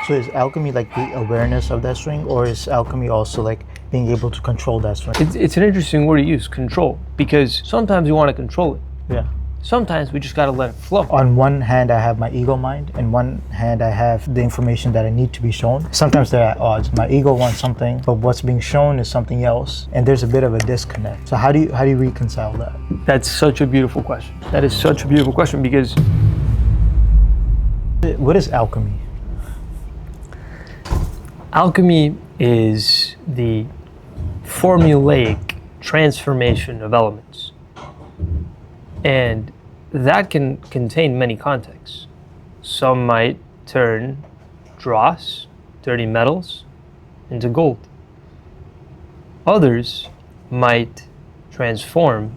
So is alchemy like the awareness of that swing, or is alchemy also like being able to control that swing? It's an interesting word to use, control, because sometimes we want to control it. Yeah. Sometimes we just got to let it flow. On one hand, I have my ego mind, and one hand, I have the information that I need to be shown. Sometimes they're at odds. My ego wants something, but what's being shown is something else, and there's a bit of a disconnect. So how do you reconcile that? That's such a beautiful question. That is such a beautiful question, because What is alchemy? alchemy is the formulaic transformation of elements. And that can contain many contexts. Some might turn dross, dirty metals, into gold. Others might transform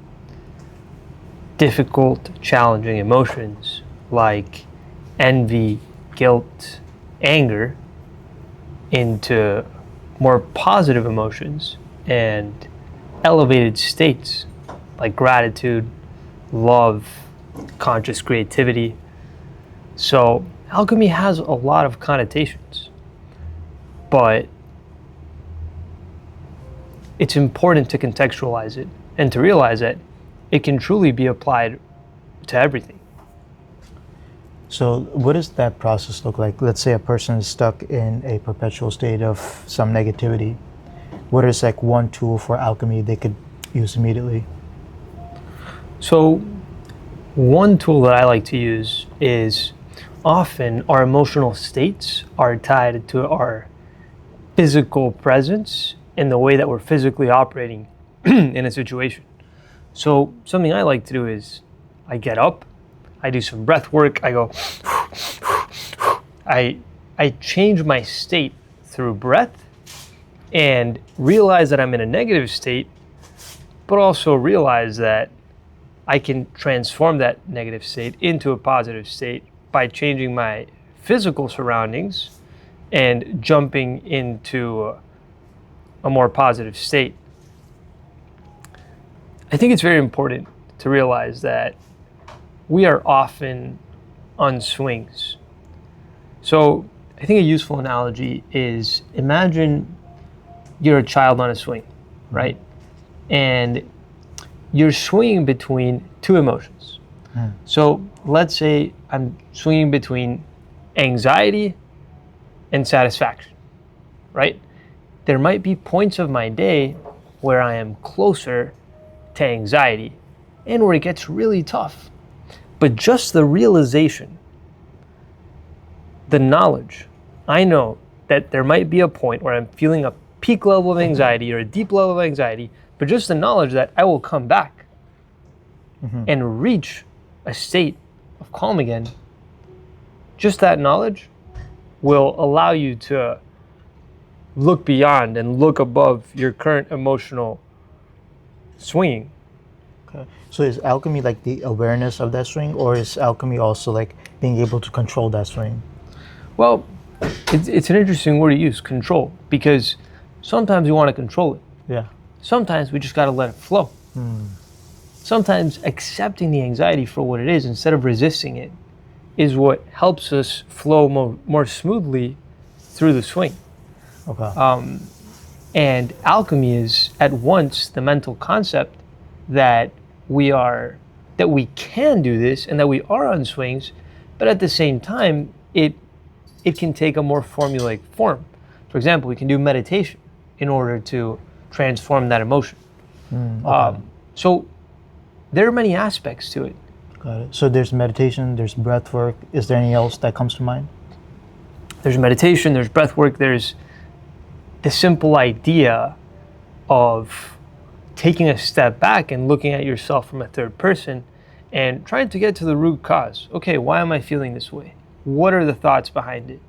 difficult, challenging emotions like envy, guilt, anger into more positive emotions and elevated states like gratitude, love, conscious creativity. So alchemy has a lot of connotations, but it's important to contextualize it and to realize that it can truly be applied to everything. So what does that process look like? Let's say a person is stuck in a perpetual state of some negativity. What is like one tool for alchemy they could use immediately? So one tool that I like to use is often our emotional states are tied to our physical presence and the way that we're physically operating in a situation. So something I like to do is I get up, I do some breath work, I go, I change my state through breath and realize that I'm in a negative state, but also realize that I can transform that negative state into a positive state by changing my physical surroundings and jumping into a more positive state. I think it's very important to realize that we are often on swings. So I think a useful analogy is imagine you're a child on a swing, right? And you're swinging between two emotions. So let's say I'm swinging between anxiety and satisfaction, right? There might be points of my day where I am closer to anxiety and where it gets really tough. But just the realization, the knowledge, I know that there might be a point where I'm feeling a peak level of anxiety or a deep level of anxiety, but just the knowledge that I will come back and reach a state of calm again, just that knowledge will allow you to look beyond and look above your current emotional swinging. Okay. So is alchemy like the awareness of that swing, or is alchemy also like being able to control that swing? Well, it's an interesting word to use, control, because sometimes we want to control it. Yeah. Sometimes we just got to let it flow. Sometimes accepting the anxiety for what it is instead of resisting it is what helps us flow more smoothly through the swing. Okay. And alchemy is at once the mental concept that we can do this and that we are on swings, but at the same time, it can take a more formulaic form. For example, we can do meditation in order to transform that emotion. Okay. So there are many aspects to it. Got it. So there's meditation, there's breath work. Is there anything else that comes to mind? There's meditation, there's breath work, there's the simple idea of taking a step back and looking at yourself from a third person and trying to get to the root cause. Okay, why am I feeling this way? What are the thoughts behind it?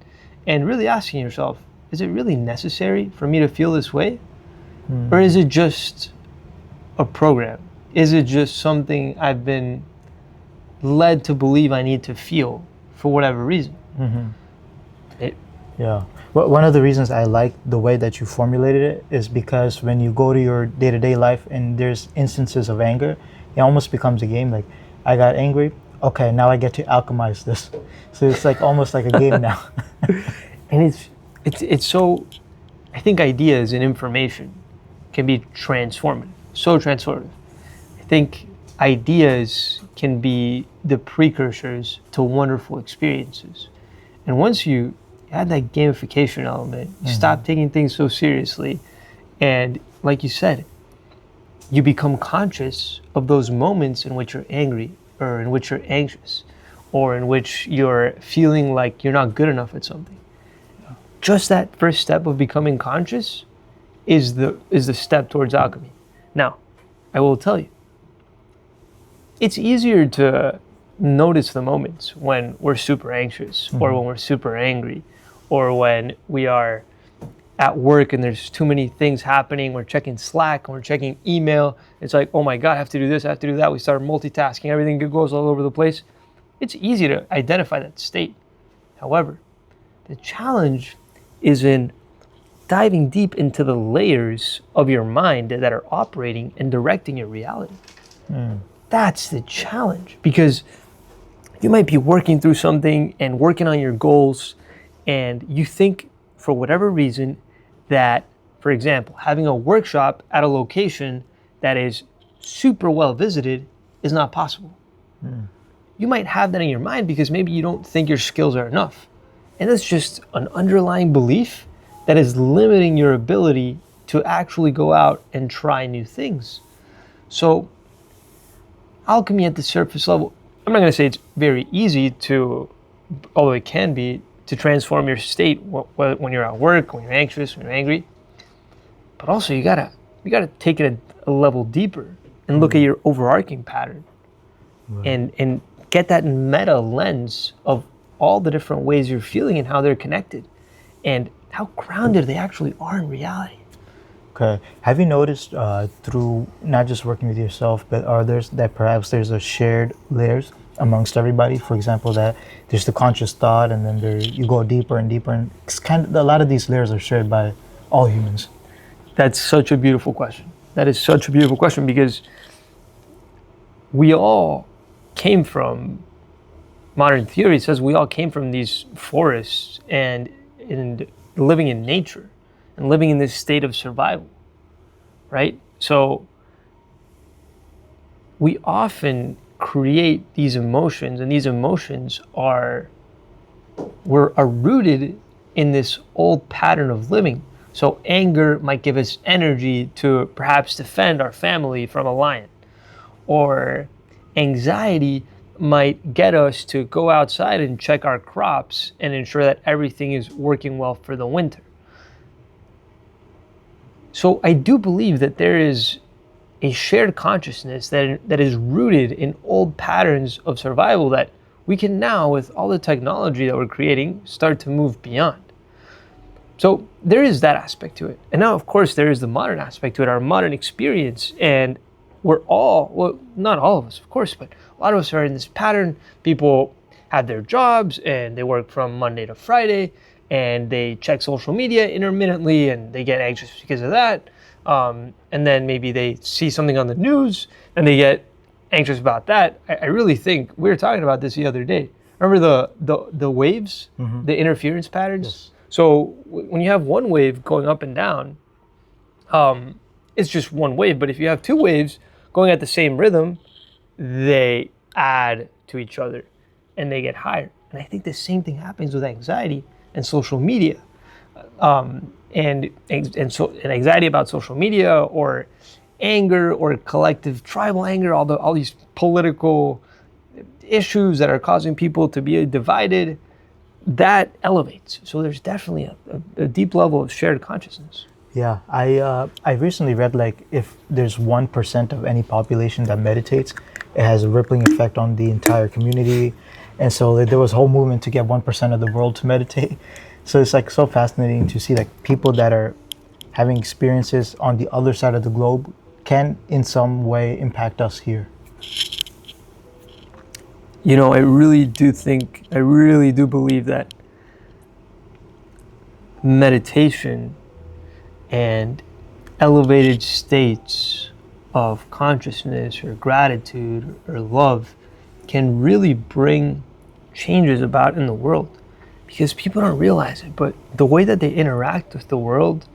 And really asking yourself, is it really necessary for me to feel this way? Or is it just a program? Is it just something I've been led to believe I need to feel for whatever reason? Yeah. Well, one of the reasons I like the way that you formulated it is because when you go to your day-to-day life and there's instances of anger, it almost becomes a game. Like, I got angry. Okay, now I get to alchemize this. So it's like almost like a game now. And it's so, I think ideas and information can be transformative, so transformative. I think ideas can be the precursors to wonderful experiences. And once you add that gamification element, you stop taking things so seriously, and like you said, you become conscious of those moments in which you're angry, or in which you're anxious, or in which you're feeling like you're not good enough at something. Just that first step of becoming conscious is the step towards alchemy. Now, I will tell you, it's easier to notice the moments when we're super anxious, or when we're super angry, or when we are at work and there's too many things happening. We're checking Slack, and we're checking email. It's like, oh my God, I have to do this, I have to do that. We start multitasking, everything goes all over the place. It's easy to identify that state. However, the challenge is in diving deep into the layers of your mind that are operating and directing your reality. That's the challenge, because you might be working through something and working on your goals, and you think, for whatever reason, that, for example, having a workshop at a location that is super well visited is not possible. You might have that in your mind because maybe you don't think your skills are enough. And that's just an underlying belief that is limiting your ability to actually go out and try new things. So, alchemy at the surface level, I'm not going to say it's very easy to, although it can be, to transform your state when you're at work, when you're anxious, when you're angry. But also you gotta take it a level deeper and look at your overarching pattern, and get that meta lens of all the different ways you're feeling and how they're connected, and how grounded they actually are in reality. Okay. Have you noticed through not just working with yourself, but perhaps there's a shared layers amongst everybody? For example, that there's the conscious thought, and then you go deeper and deeper, and it's a lot of these layers are shared by all humans. That's such a beautiful question. That is such a beautiful question, because we all came from, modern theory says we all came from these forests and living in nature and living in this state of survival, right? So we often create these emotions, and these emotions are rooted in this old pattern of living. So anger might give us energy to perhaps defend our family from a lion, or anxiety might get us to go outside and check our crops and ensure that everything is working well for the winter. So I do believe that there is a shared consciousness that is rooted in old patterns of survival that we can now, with all the technology that we're creating, start to move beyond. So there is that aspect to it. And now, of course, there is the modern aspect to it, our modern experience. And we're all, well, not all of us, of course, but a lot of us are in this pattern. People have their jobs and they work from Monday to Friday, and they check social media intermittently, and they get anxious because of that. And then maybe they see something on the news and they get anxious about that. I really think, we were talking about this the other day. Remember the waves, the interference patterns? Yes. So when you have one wave going up and down, it's just one wave. But if you have two waves going at the same rhythm, they add to each other and they get higher. And I think the same thing happens with anxiety and social media. And anxiety about social media, or anger, or collective tribal anger, all these political issues that are causing people to be divided, that elevates. So there's definitely a deep level of shared consciousness. Yeah, I recently read, like, if there's 1% of any population that meditates, it has a rippling effect on the entire community. And so there was a whole movement to get 1% of the world to meditate. So it's like so fascinating to see, like, people that are having experiences on the other side of the globe can in some way impact us here. You know, I really do believe that meditation and elevated states of consciousness or gratitude or love can really bring changes about in the world. because people don't realize it, but the way that they interact with the world,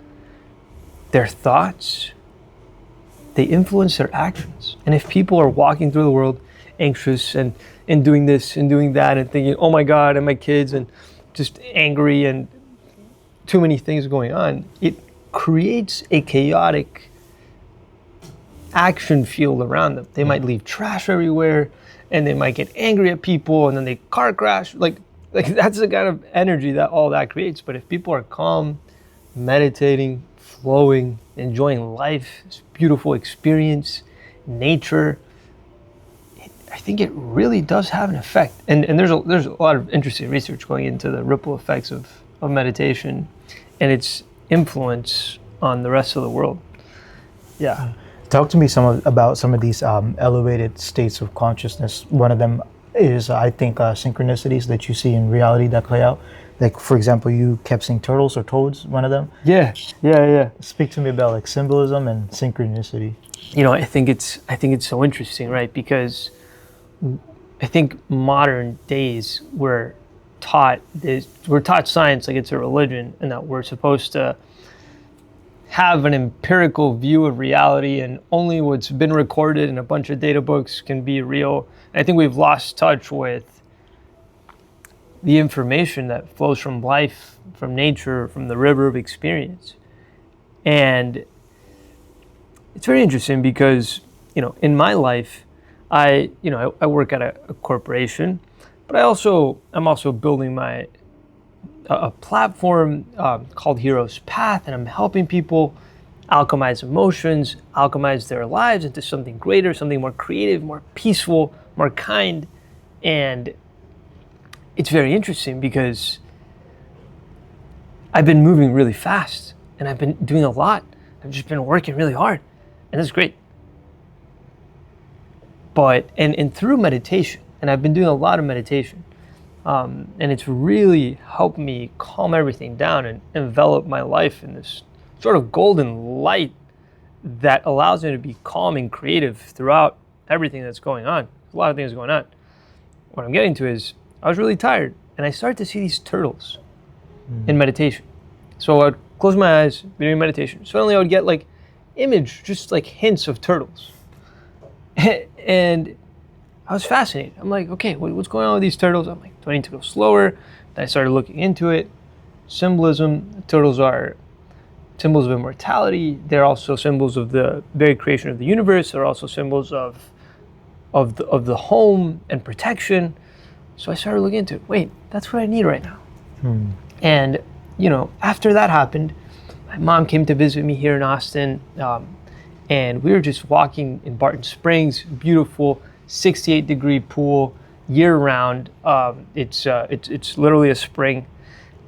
their thoughts, they influence their actions. And if people are walking through the world anxious and doing this and doing that and thinking, oh my God, and my kids, and just angry and too many things going on, it creates a chaotic action field around them. They might leave trash everywhere, and they might get angry at people, and then they car crash. Like that's the kind of energy that all that creates. But if people are calm, meditating, flowing, enjoying life, this beautiful experience, nature, I think it really does have an effect. And there's a lot of interesting research going into the ripple effects of meditation and its influence on the rest of the world. Yeah. Talk to me about some of these elevated states of consciousness. One of them is, I think, synchronicities that you see in reality that play out. Like, for example, you kept seeing turtles or toads, one of them. Yeah. Speak to me about like symbolism and synchronicity. I think it's so interesting, right? Because I think modern days we're taught science like it's a religion, and that we're supposed to have an empirical view of reality, and only what's been recorded in a bunch of data books can be real. And I think we've lost touch with the information that flows from life, from nature, from the river of experience. And it's very interesting because, in my life, I work at a corporation, but I'm also building a platform called Hero's Path, and I'm helping people alchemize emotions, alchemize their lives into something greater, something more creative, more peaceful, more kind. And it's very interesting because I've been moving really fast, and I've been doing a lot. I've just been working really hard, and that's great. But and through meditation, and I've been doing a lot of meditation, and it's really helped me calm everything down and envelop my life in this sort of golden light that allows me to be calm and creative throughout everything that's going on. A lot of things going on. What I'm getting to is I was really tired, and I started to see these turtles in meditation. So I'd close my eyes, be doing meditation. Suddenly I would get like just like hints of turtles. And I was fascinated. I'm like, okay, what's going on with these turtles? I'm like, do I need to go slower? Then I started looking into it. Symbolism. Turtles are symbols of immortality. They're also symbols of the very creation of the universe. They're also symbols of the home and protection. So I started looking into it. Wait, that's what I need right now. And after that happened, my mom came to visit me here in Austin, and we were just walking in Barton Springs, beautiful 68-degree pool year round. It's literally a spring,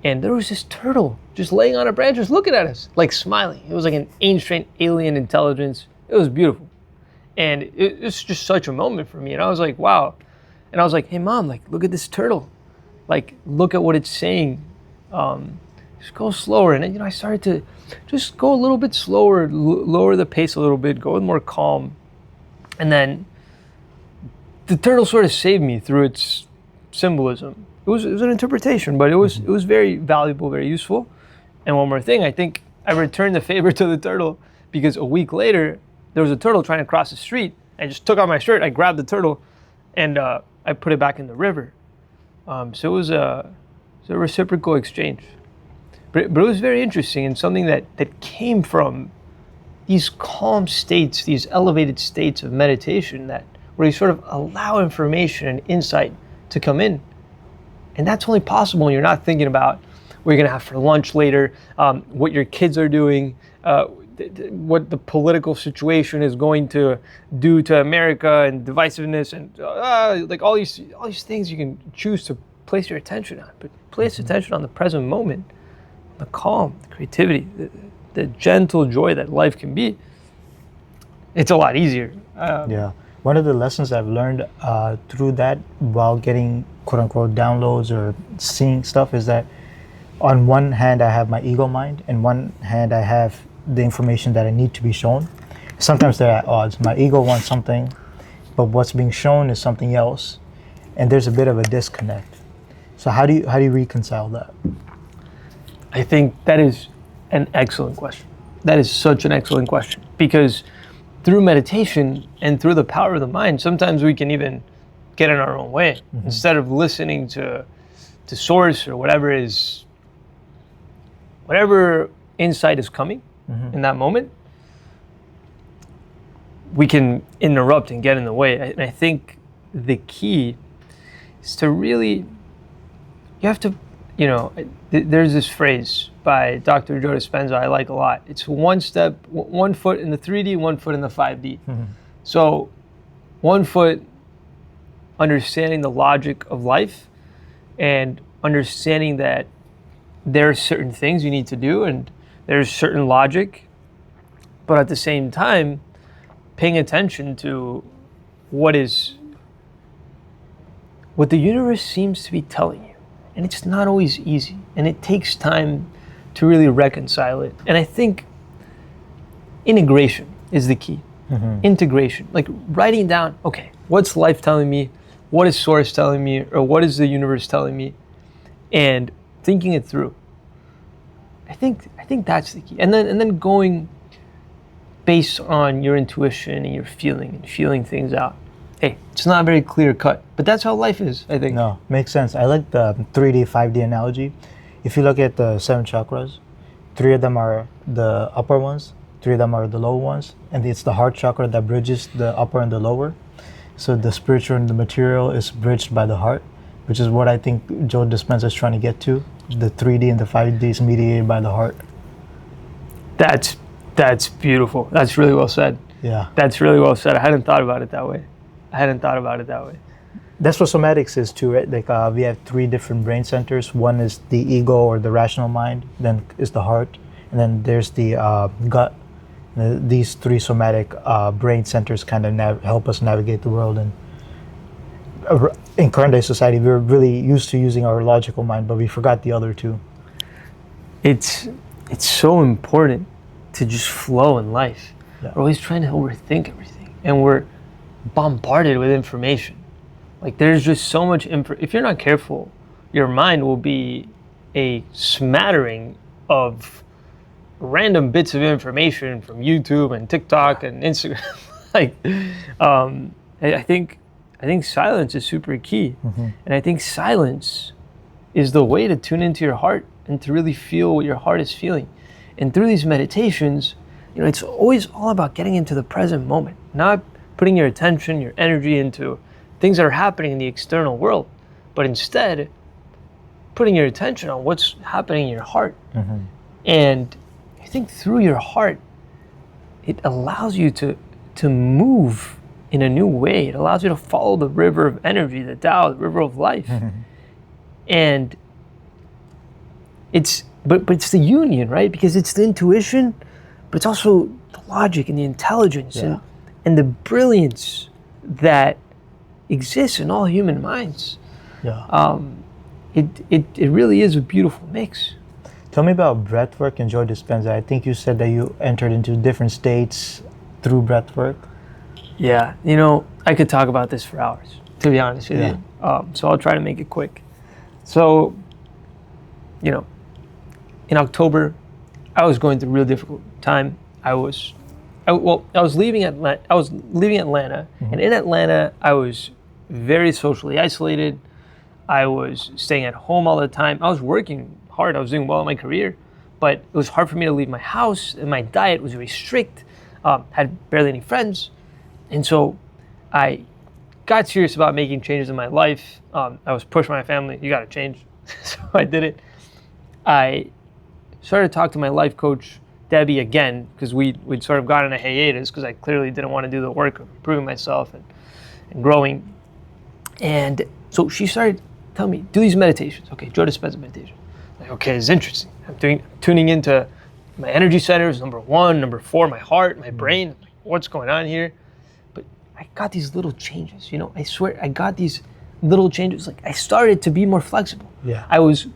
and there was this turtle just laying on a branch, just looking at us, like smiling. It was like an ancient alien intelligence. It was beautiful, and it was just such a moment for me. And I was like, wow. And I was like, hey mom, like look at this turtle, like look at what it's saying. Just go slower. And then I started to just go a little bit slower, lower the pace a little bit, go with more calm. And then the turtle sort of saved me through its symbolism. It was an interpretation, but it was very valuable, very useful. And one more thing, I think I returned the favor to the turtle because a week later there was a turtle trying to cross the street. I just took off my shirt, I grabbed the turtle, and I put it back in the river. So it was a reciprocal exchange. But it was very interesting, and something that came from these calm states, these elevated states of meditation where you sort of allow information and insight to come in. And that's only possible when you're not thinking about what you're going to have for lunch later, what your kids are doing, what the political situation is going to do to America, and divisiveness, and like all these things you can choose to place your attention on. But place attention on the present moment, the calm, the creativity, the gentle joy that life can be. It's a lot easier. Yeah. One of the lessons I've learned through that while getting quote unquote downloads or seeing stuff is that on one hand I have my ego mind, and one hand I have the information that I need to be shown. Sometimes they're at odds. My ego wants something, but what's being shown is something else, and there's a bit of a disconnect. So how do you reconcile that? I think that is an excellent question. That is such an excellent question, because through meditation and through the power of the mind, sometimes we can even get in our own way. Instead of listening to source or whatever insight is coming in that moment, we can interrupt and get in the way. And I think the key is to really, you have to, there's this phrase by Dr. Joe Dispenza I like a lot. It's one foot in the 3D, 1 foot in the 5D. So 1 foot understanding the logic of life and understanding that there are certain things you need to do and there's certain logic, but at the same time, paying attention to what the universe seems to be telling you. And it's not always easy, and it takes time to really reconcile it. And I think integration is the key. Integration, like writing down, okay, what's life telling me? What is source telling me? Or what is the universe telling me? And thinking it through. I think that's the key. And then going based on your intuition and your feeling things out. Hey, it's not very clear cut, but that's how life is, I think. No, makes sense. I like the 3D, 5D analogy. If you look at the 7 chakras, 3 of them are the upper ones, 3 of them are the lower ones, and it's the heart chakra that bridges the upper and the lower. So the spiritual and the material is bridged by the heart, which is what I think Joe Dispenza is trying to get to. The 3D and the 5D is mediated by the heart. That's beautiful. That's really well said. Yeah. That's really well said. I hadn't thought about it that way. That's what somatics is too, right? Like we have 3 different brain centers. One is the ego or the rational mind, then is the heart, and then there's the gut. These 3 somatic brain centers kind of help us navigate the world. And in current day society, we're really used to using our logical mind, but we forgot the other 2. It's so important to just flow in life. Yeah. We're always trying to overthink everything, and we're bombarded with information. Like there's just so much if you're not careful, your mind will be a smattering of random bits of information from YouTube and TikTok and Instagram. I think silence is super key. And I think silence is the way to tune into your heart and to really feel what your heart is feeling. And through these meditations, it's always all about getting into the present moment, not putting your attention, your energy into things that are happening in the external world, but instead putting your attention on what's happening in your heart. And I think through your heart, it allows you to move in a new way. It allows you to follow the river of energy, the Tao, the river of life. And it's the union, right? Because it's the intuition, but it's also the logic and the intelligence and the brilliance that exists in all human minds. It really is a beautiful mix. Tell me about breathwork and Joe Dispenza. I think you said that you entered into different states through breathwork. Yeah, I could talk about this for hours, to be honest with you. So I'll try to make it quick. So, in October, I was going through a real difficult time. I was leaving Atlanta, and in Atlanta, I was very socially isolated. I was staying at home all the time. I was working hard. I was doing well in my career, but it was hard for me to leave my house, and my diet was very strict. Had barely any friends, and so I got serious about making changes in my life. I was pushed by my family. You got to change, so I did it. I started to talk to my life coach, Debbie, again, because we'd sort of gotten a hiatus because I clearly didn't want to do the work of improving myself and growing. And so she started telling me, do these meditations. Okay, Joe Dispenza meditation. Like, okay, it's interesting. I'm tuning into my energy centers, number 1, number 4, my heart, my brain. Like, what's going on here? But I got these little changes, I swear I got these little changes. Like I started to be more flexible. Yeah. I was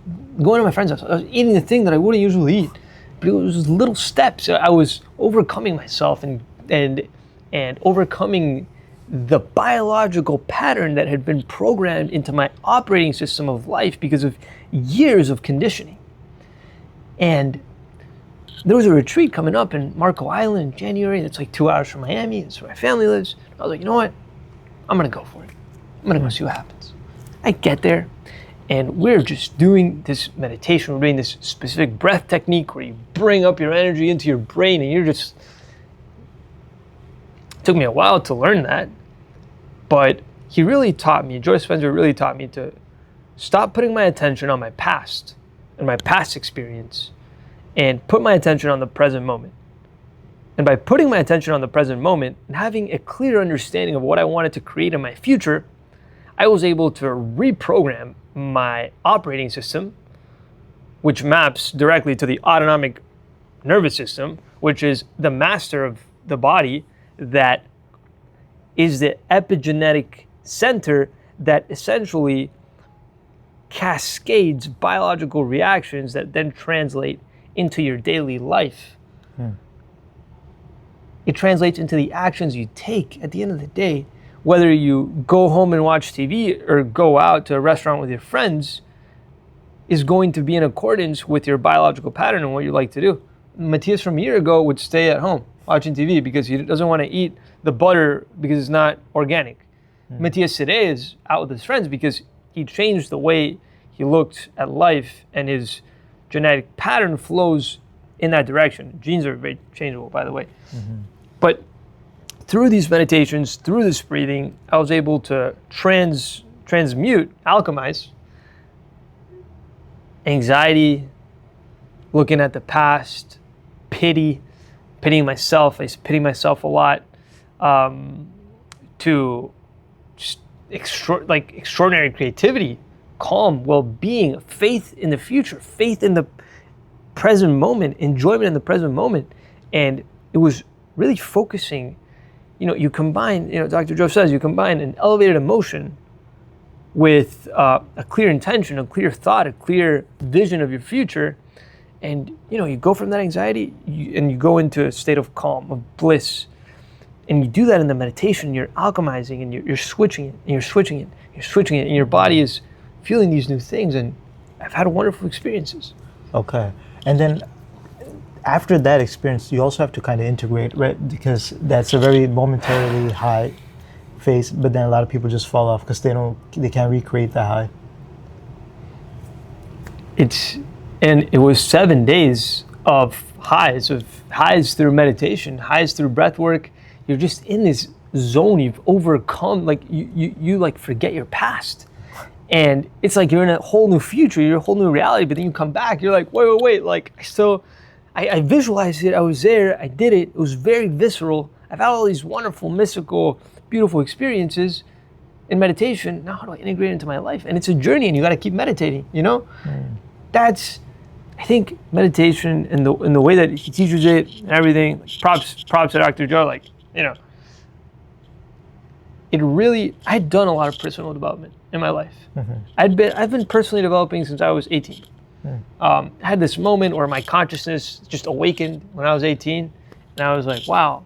going to my friend's house. I was eating the thing that I wouldn't usually eat. But it was just little steps. I was overcoming myself and overcoming the biological pattern that had been programmed into my operating system of life because of years of conditioning. And there was a retreat coming up in Marco Island in January. That's like 2 hours from Miami. That's where my family lives. I was like, you know what? I'm gonna go for it. I'm gonna go see what happens. I get there, and we're just doing this meditation. We're doing this specific breath technique where you bring up your energy into your brain, and it took me a while to learn that. But he really taught me, Joe Dispenza really taught me to stop putting my attention on my past and my past experience and put my attention on the present moment. And by putting my attention on the present moment and having a clear understanding of what I wanted to create in my future, I was able to reprogram my operating system, which maps directly to the autonomic nervous system, which is the master of the body, that is the epigenetic center that essentially cascades biological reactions that then translate into your daily life. It translates into the actions you take at the end of the day. Whether you go home and watch TV or go out to a restaurant with your friends is going to be in accordance with your biological pattern and what you like to do. Matthias from a year ago would stay at home watching TV because he doesn't want to eat the butter because it's not organic. Matthias today is out with his friends because he changed the way he looked at life, and his genetic pattern flows in that direction. Genes are very changeable, by the way. But through these meditations, through this breathing, I was able to transmute, alchemize anxiety, looking at the past, pitying myself. I used to pity myself a lot, to just extraordinary creativity, calm, well-being, faith in the future, faith in the present moment, enjoyment in the present moment. And it was really focusing, you combine, Dr. Joe says, you combine an elevated emotion with a clear intention, a clear thought, a clear vision of your future. And, you go from that anxiety and you go into a state of calm, of bliss. And you do that in the meditation, you're alchemizing and you're switching it, and you're switching it, and your body is feeling these new things. And I've had wonderful experiences. Okay. And then after that experience, you also have to kind of integrate, right? Because that's a very momentarily high phase, but then a lot of people just fall off because they can't recreate that high. And it was 7 days of highs through meditation, highs through breath work. You're just in this zone. You've overcome, like you like forget your past. And it's like you're in a whole new future, you're a whole new reality, but then you come back, you're like, wait, like I visualized it, I was there, I did it, it was very visceral. I've had all these wonderful, mystical, beautiful experiences in meditation. Now how do I integrate it into my life? And it's a journey, and you gotta keep meditating, That's, I think, meditation and the way that he teaches it and everything. Props to Dr. Joe. It really, I'd done a lot of personal development in my life. I've been personally developing since I was 18. I had this moment where my consciousness just awakened when I was 18, and I was like, wow,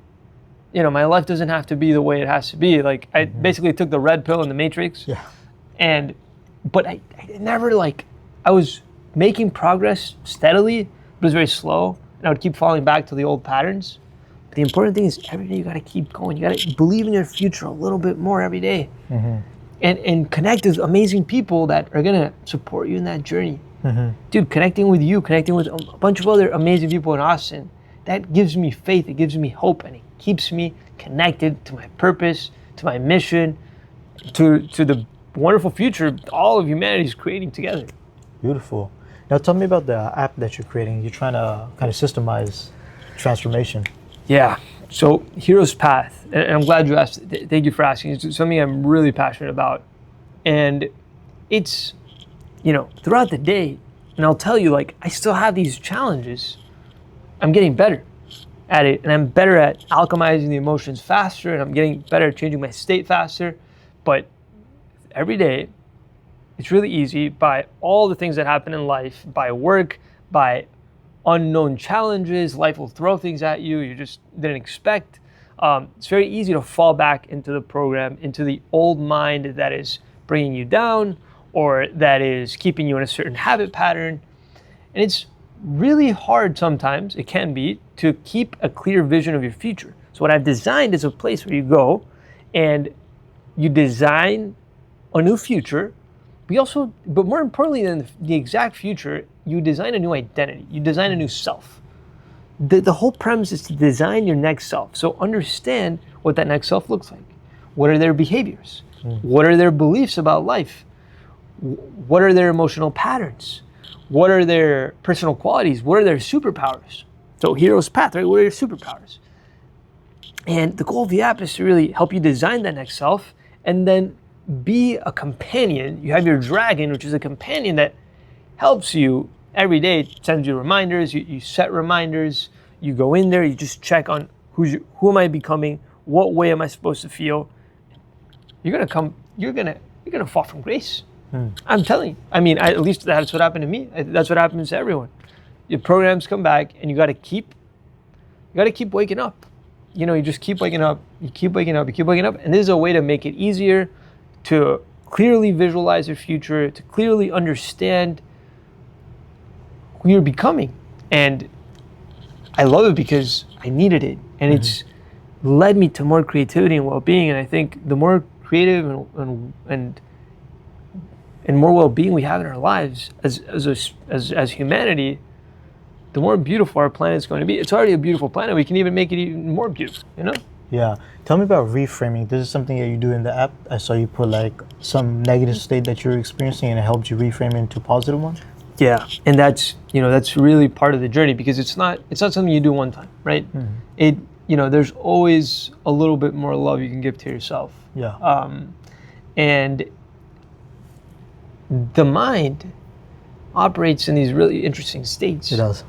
my life doesn't have to be the way it has to be. Like, I basically took the red pill in the Matrix. But I never, I was making progress steadily, but it was very slow, and I would keep falling back to the old patterns. But the important thing is every day you gotta keep going. You gotta believe in your future a little bit more every day. And connect with amazing people that are gonna support you in that journey. Dude, connecting with you, connecting with a bunch of other amazing people in Austin, that gives me faith, it gives me hope, and it keeps me connected to my purpose, to my mission, to the wonderful future all of humanity is creating together. Beautiful. Now tell me about the app that you're creating. You're trying to kind of systemize transformation. Yeah. So Hero's Path, and I'm glad you asked. Thank you for asking. It's something I'm really passionate about. And it's, throughout the day, and I'll tell you, I still have these challenges. I'm getting better at it, and I'm better at alchemizing the emotions faster, and I'm getting better at changing my state faster. But every day, it's really easy, by all the things that happen in life, by work, by unknown challenges. Life will throw things at you just didn't expect. It's very easy to fall back into the program, into the old mind that is bringing you down or that is keeping you in a certain habit pattern. And it's really hard sometimes, it can be, to keep a clear vision of your future. So what I've designed is a place where you go and you design a new future. But more importantly than the exact future, you design a new identity. You design a new self. The whole premise is to design your next self. So understand what that next self looks like. What are their behaviors? What are their beliefs about life? What are their emotional patterns? What are their personal qualities? What are their superpowers? So hero's path, right? What are your superpowers? And the goal of the app is to really help you design that next self and then be a companion. You have your dragon, which is a companion that helps you every day. It sends you reminders, you set reminders, you go in there, you just check on who am I becoming, what way am I supposed to feel. You're gonna fall from grace. I'm telling you. I mean, at least that's what happened to me. That's what happens to everyone. Your programs come back and you gotta keep waking up. You just keep waking up, you keep waking up, and this is a way to make it easier to clearly visualize your future, to clearly understand who you're becoming. And I love it because I needed it. And it's led me to more creativity and well-being. And I think the more creative and more well-being we have in our lives as humanity, the more beautiful our planet is going to be. It's already a beautiful planet. We can even make it even more beautiful, Yeah. Tell me about reframing. This is something that you do in the app. I saw you put like some negative state that you're experiencing and it helped you reframe it into a positive one. Yeah. And that's really part of the journey because it's not something you do one time, right? There's always a little bit more love you can give to yourself. Yeah. And the mind operates in these really interesting states. It does.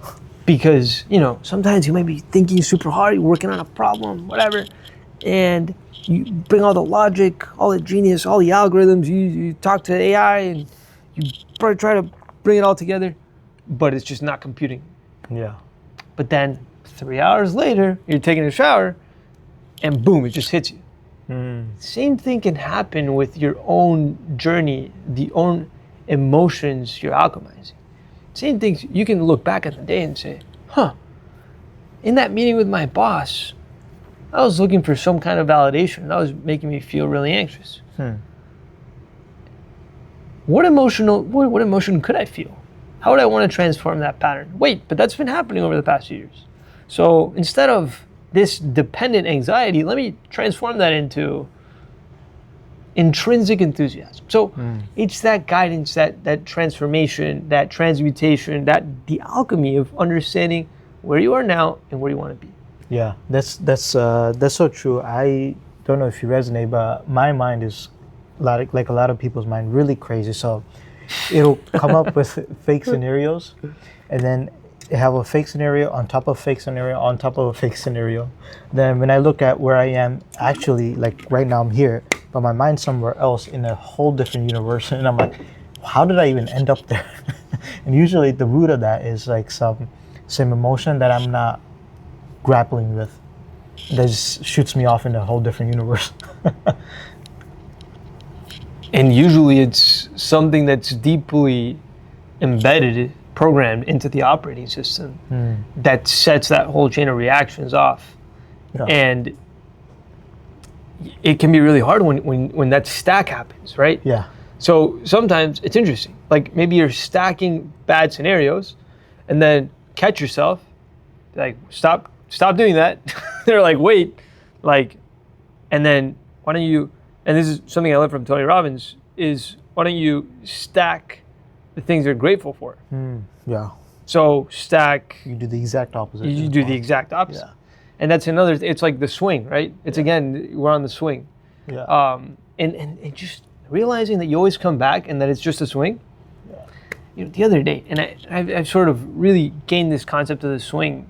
Because, sometimes you might be thinking super hard, you're working on a problem, whatever, and you bring all the logic, all the genius, all the algorithms, you talk to AI and you try to bring it all together, but it's just not computing. Yeah. But then 3 hours later, you're taking a shower and boom, it just hits you. Same thing can happen with your own journey, the own emotions you're alchemizing. Same things, you can look back at the day and say, in that meeting with my boss, I was looking for some kind of validation. That was making me feel really anxious. What emotion could I feel? How would I want to transform that pattern? Wait, but that's been happening over the past few years. So instead of this dependent anxiety, let me transform that into intrinsic enthusiasm. So it's that guidance, that transformation, that transmutation, the alchemy of understanding where you are now and where you want to be. Yeah, that's so true. I don't know if you resonate, but my mind is like a lot of people's mind, really crazy. So it'll come up with fake scenarios, and then it have a fake scenario on top of fake scenario on top of a fake scenario. Then when I look at where I am, actually, like right now I'm here, but my mind's somewhere else in a whole different universe, and I'm like, how did I even end up there? And usually the root of that is like some emotion that I'm not grappling with that just shoots me off in a whole different universe. And usually it's something that's deeply embedded, programmed into the operating system that sets that whole chain of reactions off. Yeah. And it can be really hard when that stack happens, right? Yeah. So sometimes it's interesting. Like maybe you're stacking bad scenarios and then catch yourself, like stop doing that. They're like, wait, and then why don't you, and this is something I learned from Tony Robbins, is why don't you stack the things you're grateful for? Yeah. So stack. You do the exact opposite. You do the exact opposite. Yeah. And that's another, it's like the swing, right? It's again, we're on the swing. Yeah. And just realizing that you always come back and that it's just a swing. Yeah. The other day, and I've sort of really gained this concept of the swing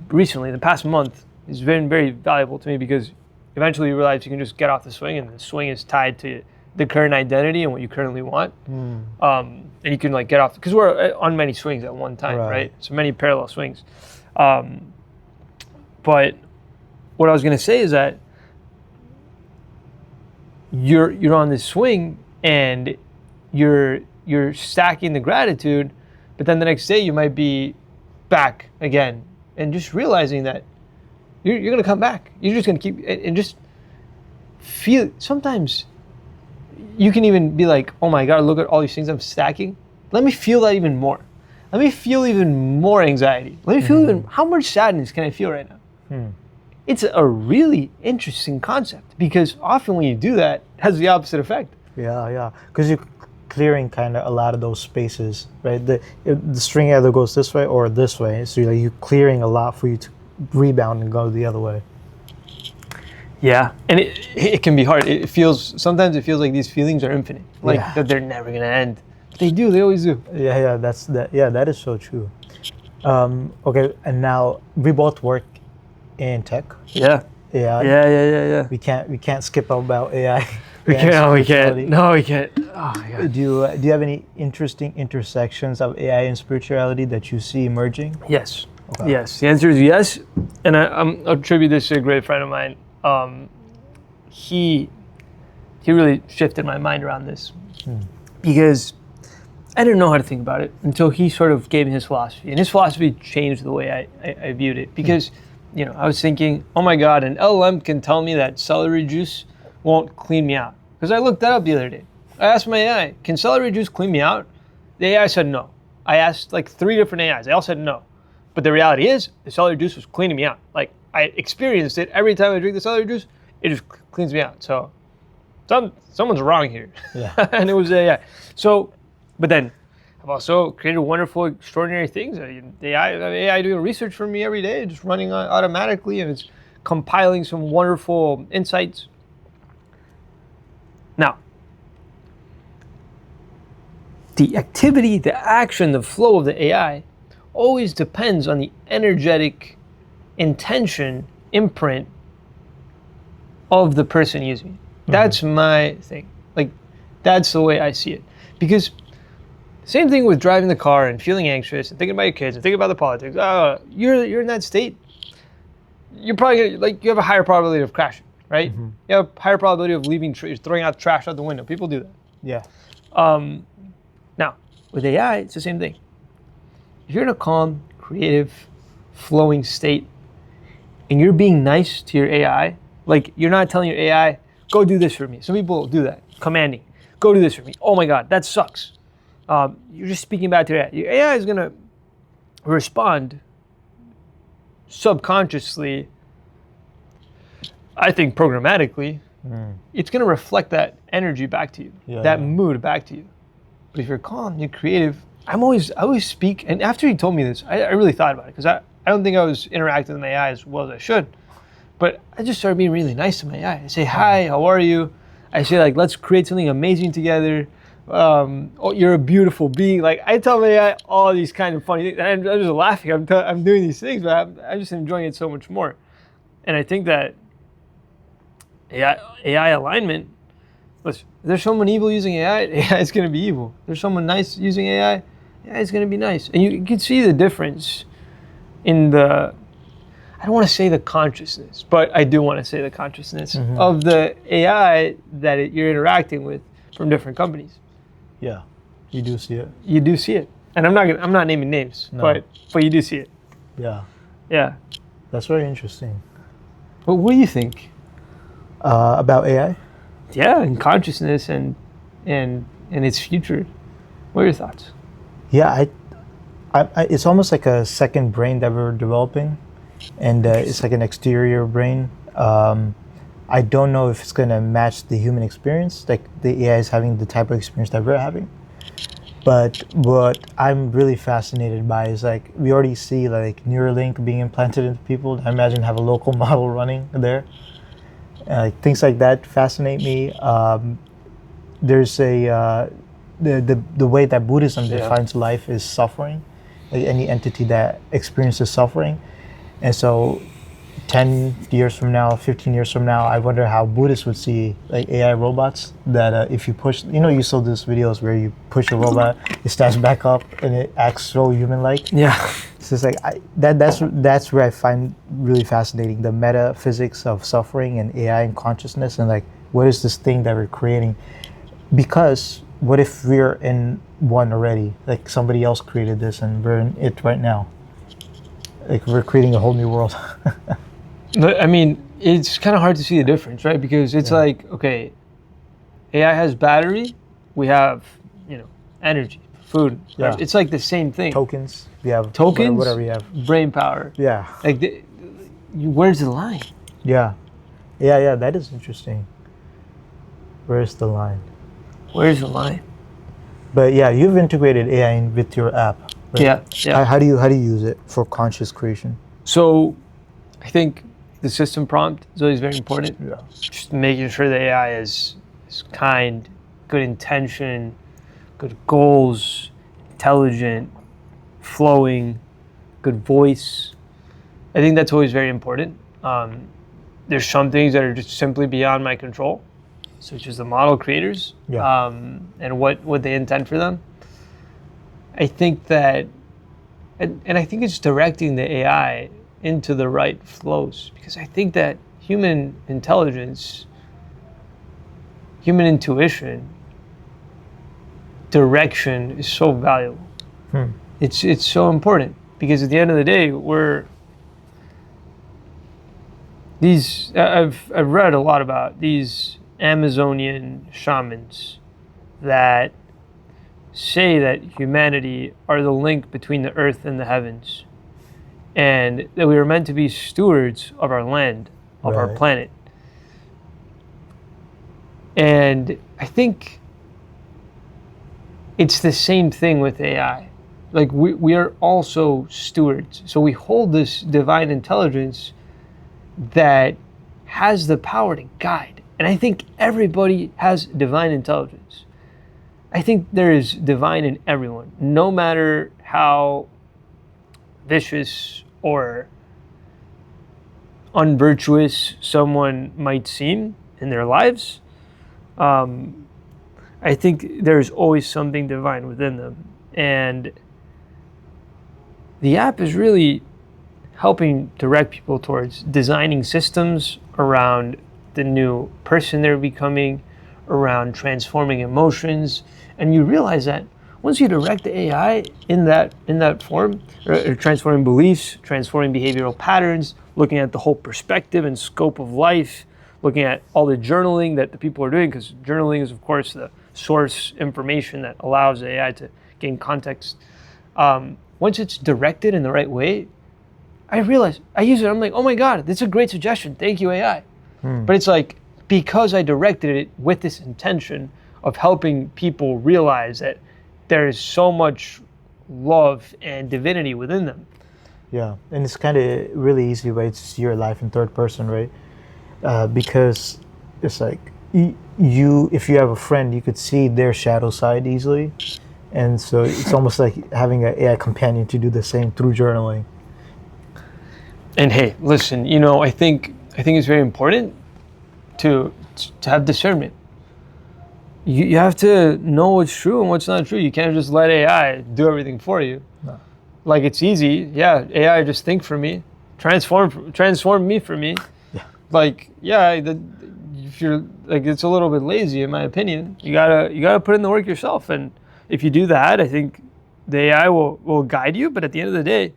recently. The past month has been very valuable to me because eventually you realize you can just get off the swing, and the swing is tied to the current identity and what you currently want. And you can get off, because we're on many swings at one time, right? So many parallel swings. But what I was going to say is that you're on this swing and you're stacking the gratitude, but then the next day you might be back again, and just realizing that you're going to come back. You're just going to keep and just feel. Sometimes you can even be like, oh my God, look at all these things I'm stacking. Let me feel that even more. Let me feel even more anxiety. Let me feel even, how much sadness can I feel right now? It's a really interesting concept, because often when you do that, it has the opposite effect. Yeah. Because you're clearing kind of a lot of those spaces, right? The string either goes this way or this way. So you're clearing a lot for you to rebound and go the other way. Yeah, and it can be hard. Sometimes it feels like these feelings are infinite, like that they're never gonna end. But they do. They always do. Yeah. That is so true. Okay, and now we both work in tech. Yeah. Yeah. We can't skip about AI. We can't. No, we can't. Oh my God. Do you have any interesting intersections of AI and spirituality that you see emerging? Yes. Okay. Yes. The answer is yes, and I'll attribute this to a great friend of mine. He really shifted my mind around this, because I didn't know how to think about it until he sort of gave me his philosophy, and his philosophy changed the way I viewed it. Because I was thinking, oh my God, an LLM can tell me that celery juice won't clean me out. Because I looked that up the other day. I asked my AI, can celery juice clean me out? The AI said no. I asked like 3 different AIs. They all said no. But the reality is, the celery juice was cleaning me out. Like, I experienced it every time I drink the celery juice. It just cleans me out. So someone's wrong here. Yeah. And it was AI. So, but then I've also created wonderful, extraordinary things. The AI doing research for me every day, just running automatically, and it's compiling some wonderful insights. Now, the activity, the action, the flow of the AI always depends on the energetic intention, imprint of the person using it. That's my thing. Like, that's the way I see it. Because same thing with driving the car and feeling anxious and thinking about your kids and thinking about the politics. You're in that state. You're probably gonna, you have a higher probability of crashing, right? You have a higher probability of throwing out trash out the window. People do that. Yeah. Now, with AI, it's the same thing. If you're in a calm, creative, flowing state, and you're being nice to your AI, like you're not telling your AI, go do this for me. Some people do that, commanding, go do this for me. Oh my God, that sucks. You're just speaking back to your AI. Your AI is gonna respond subconsciously, I think programmatically. It's gonna reflect that energy back to you, that mood back to you. But if you're calm, you're creative, I always speak, and after he told me this, I really thought about it, because I don't think I was interacting with my AI as well as I should. But I just started being really nice to my AI. I say, hi, how are you? I say, like, let's create something amazing together. Oh, you're a beautiful being. Like, I tell my AI all these kind of funny things. And I'm just laughing. I'm doing these things, but I'm just enjoying it so much more. And I think that AI alignment, listen, if there's someone evil using AI, AI is going to be evil. If there's someone nice using AI, AI is going to be nice. And you can see the difference in the, I don't want to say the consciousness, but I do want to say the consciousness of the AI that you're interacting with from different companies. Yeah, you do see it. You do see it, and I'm not naming names, but you do see it. Yeah. That's very interesting. But what do you think about AI? Yeah, and consciousness and its future. What are your thoughts? Yeah, it's almost like a second brain that we're developing. And it's like an exterior brain. I don't know if it's going to match the human experience, like the AI is having the type of experience that we're having. But what I'm really fascinated by is, like, we already see like Neuralink being implanted into people. I imagine have a local model running there. Things like that fascinate me. There's the way that Buddhism defines life is suffering. Like any entity that experiences suffering. And so 10 years from now, 15 years from now, I wonder how Buddhists would see like AI robots that if you push, you saw these videos where you push a robot, it stands back up and it acts so human-like. Yeah. So it's like that's where I find really fascinating the metaphysics of suffering and AI and consciousness, and like what is this thing that we're creating? Because what if we're in one already? Like somebody else created this and we're in it right now. Like we're creating a whole new world. I mean, it's kind of hard to see the difference, right? Because it's like, okay, AI has battery, we have, energy, food. Yeah. It's like the same thing. Tokens. You have Tokens, whatever you have. brain power. Yeah. Like, where's the line? Yeah. Yeah. That is interesting. Where's the line? Where's the line? But yeah, you've integrated AI in with your app. Right? Yeah. How do you use it for conscious creation? So, I think the system prompt is always very important. Yeah. Just making sure the AI is kind, good intention, good goals, intelligent, flowing, good voice. I think that's always very important. There's some things that are just simply beyond my control, such as the model creators, and what they intend for them. I think that, and I think it's directing the AI into the right flows, because I think that human intelligence, human intuition, direction is so valuable. It's so important, because at the end of the day, I've read a lot about these Amazonian shamans that say that humanity are the link between the earth and the heavens, and that we are meant to be stewards of our land, of our planet. And I think it's the same thing with AI. Like we are also stewards. So we hold this divine intelligence that has the power to guide. And I think everybody has divine intelligence. I think there is divine in everyone, no matter how vicious or unvirtuous someone might seem in their lives. I think there's always something divine within them. And the app is really helping direct people towards designing systems around the new person they're becoming, around transforming emotions. And you realize that once you direct the AI in that form, or transforming beliefs, transforming behavioral patterns, looking at the whole perspective and scope of life, looking at all the journaling that the people are doing, because journaling is, of course, the source information that allows the AI to gain context. Once it's directed in the right way, I realize, I use it, I'm like, oh my God, that's a great suggestion. Thank you, AI. But it's like, because I directed it with this intention of helping people realize that there is so much love and divinity within them. Yeah, and it's kind of really easy way to see your life in third person, right? Because it's like if you have a friend, you could see their shadow side easily, and so it's almost like having an AI companion to do the same through journaling. And hey, listen, I think it's very important to have discernment. You have to know what's true and what's not true. You can't just let AI do everything for you. No. Like, it's easy. Yeah, AI just think for me, transform me for me. Yeah. Like, if you're like, it's a little bit lazy in my opinion. You gotta put in the work yourself, and if you do that, I think the AI will guide you. But at the end of the day,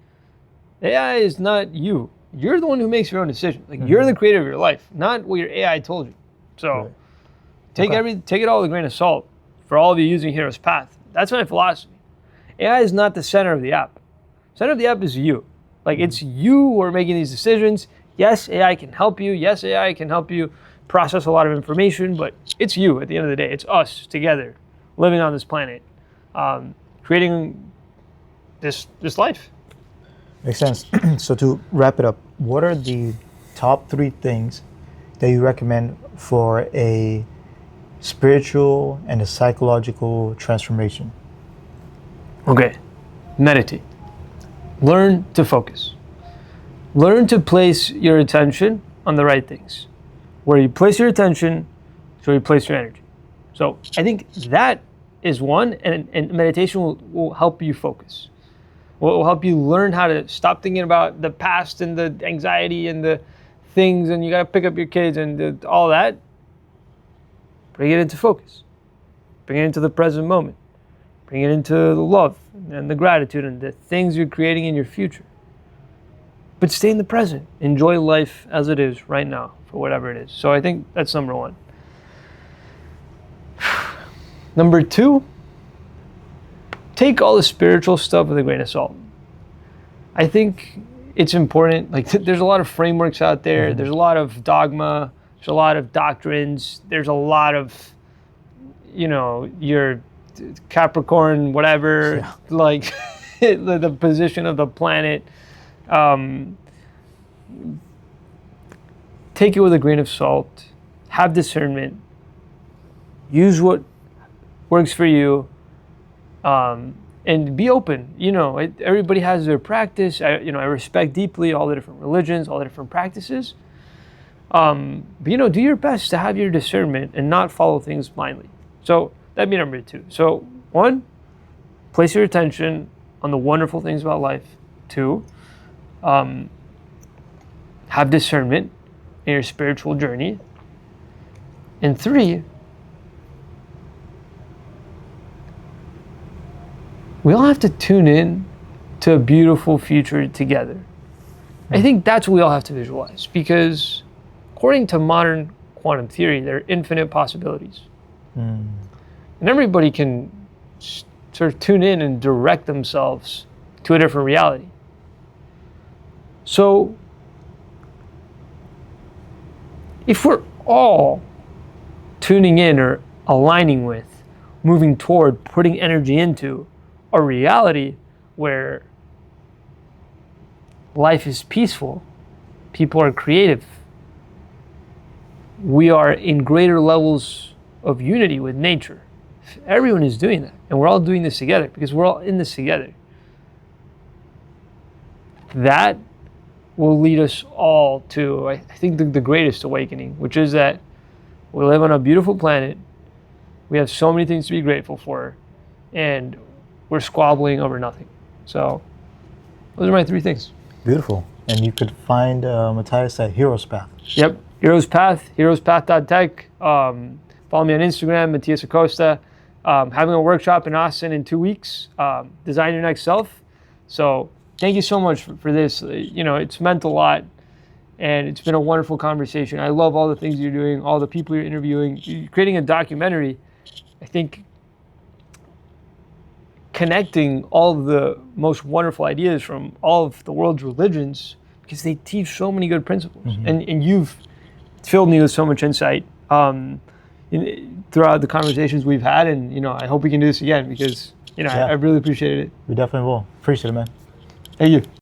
AI is not you. You're the one who makes your own decision. Like, you're the creator of your life, not what your AI told you. So take it all with a grain of salt. For all of you using Hero's Path, that's my philosophy. AI is not the center of the app. Center of the app is you. Like, it's you who are making these decisions. Yes, AI can help you. Yes, AI can help you process a lot of information, but it's you at the end of the day. It's us together living on this planet, creating this life. Makes sense. So to wrap it up, what are the top 3 things that you recommend for a spiritual and a psychological transformation? Okay, meditate. Learn to focus. Learn to place your attention on the right things. Where you place your attention is where you place your energy. So I think that is one, and meditation will help you focus. Will help you learn how to stop thinking about the past and the anxiety and the things, and you got to pick up your kids and all that. Bring it into focus. Bring it into the present moment. Bring it into the love and the gratitude and the things you're creating in your future. But stay in the present. Enjoy life as it is right now, for whatever it is. So I think that's number one. Number two, take all the spiritual stuff with a grain of salt. I think it's important. Like, there's a lot of frameworks out there. There's a lot of dogma. There's a lot of doctrines. There's a lot of, your Capricorn, whatever, like the position of the planet. Take it with a grain of salt. Have discernment. Use what works for you. And be open. Everybody has their practice. I respect deeply all the different religions, all the different practices. But do your best to have your discernment and not follow things blindly. So that'd be number two. So 1, place your attention on the wonderful things about life. 2, have discernment in your spiritual journey. And 3, we all have to tune in to a beautiful future together. I think that's what we all have to visualize, because according to modern quantum theory, there are infinite possibilities. And everybody can sort of tune in and direct themselves to a different reality. So if we're all tuning in or aligning with, moving toward, putting energy into a reality where life is peaceful, people are creative, we are in greater levels of unity with nature. Everyone is doing that, and we're all doing this together because we're all in this together. That will lead us all to, I think, the greatest awakening, which is that we live on a beautiful planet. We have so many things to be grateful for, and we're squabbling over nothing. So those are my 3 things. Beautiful. And you could find Matthias at Heroes Path. Yep. Heroes Path, heroespath.tech. Follow me on Instagram, Matthias Acosta. Having a workshop in Austin in 2 weeks, Design Your Next Self. So thank you so much for this. It's meant a lot, and it's been a wonderful conversation. I love all the things you're doing, all the people you're interviewing. You're creating a documentary. I think connecting all of the most wonderful ideas from all of the world's religions, because they teach so many good principles. And you've filled me with so much insight throughout the conversations we've had, and I hope we can do this again, because I really appreciated it. We definitely will. Appreciate it, man. Thank you.